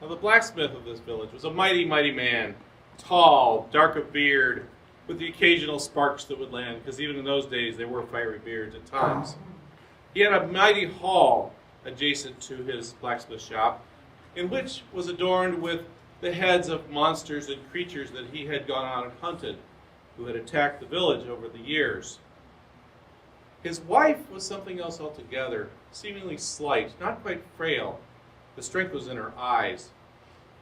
Now, the blacksmith of this village was a mighty, mighty man, tall, dark of beard, with the occasional sparks that would land, because even in those days they were fiery beards at times. He had a mighty hall adjacent to his blacksmith shop, in which was adorned with the heads of monsters and creatures that he had gone out and hunted, who had attacked the village over the years. His wife was something else altogether, seemingly slight, not quite frail. The strength was in her eyes.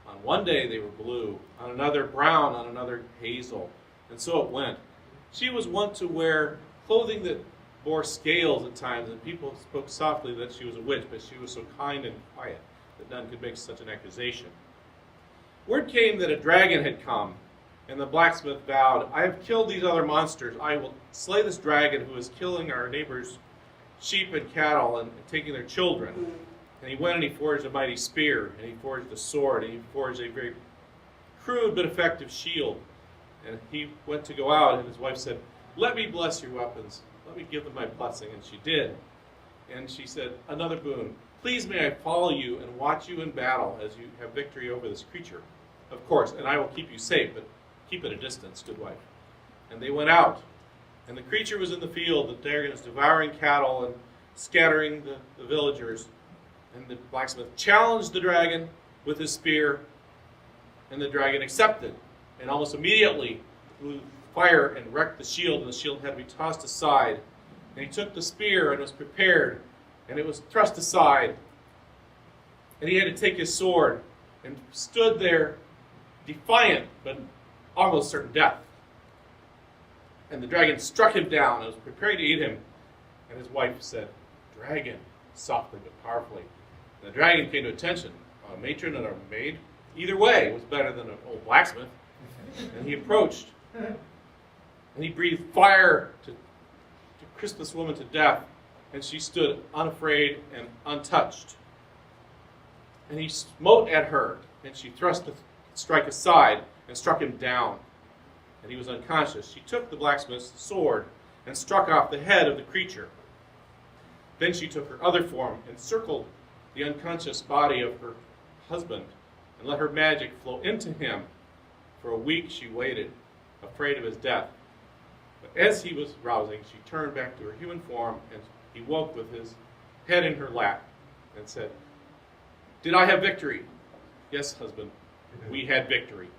On one day they were blue, on another brown, on another hazel, and so it went. She was wont to wear clothing that bore scales at times, and people spoke softly that she was a witch, but she was so kind and quiet that none could make such an accusation. Word came that a dragon had come, and the blacksmith vowed, "I have killed these other monsters. I will slay this dragon who is killing our neighbors' sheep and cattle and taking their children." And he went and he forged a mighty spear, and he forged a sword, and he forged a very crude but effective shield. And he went to go out, and his wife said, "Let me bless your weapons. Let me give them my blessing." And she did. And she said, "Another boon. Please may I follow you and watch you in battle as you have victory over this creature. Of course, and I will keep you safe, but keep at a distance, good wife." And they went out. And the creature was in the field. The dragon was devouring cattle and scattering the villagers. And the blacksmith challenged the dragon with his spear, and the dragon accepted. And almost immediately blew fire and wrecked the shield, and the shield had to be tossed aside. And he took the spear and was prepared, and it was thrust aside. And he had to take his sword and stood there defiant, but almost certain death. And the dragon struck him down and was preparing to eat him. And his wife said, "Dragon," softly but powerfully. And the dragon came to attention. A matron and a maid, either way, was better than an old blacksmith. And he approached, and he breathed fire to crisp this woman to death. And she stood unafraid and untouched. And he smote at her, and she thrust the strike aside and struck him down. And he was unconscious. She took the blacksmith's sword and struck off the head of the creature. Then she took her other form and circled the unconscious body of her husband and let her magic flow into him. For a week she waited, afraid of his death. But as he was rousing, she turned back to her human form, and he woke with his head in her lap and said, "Did I have victory?" "Yes, husband, we had victory."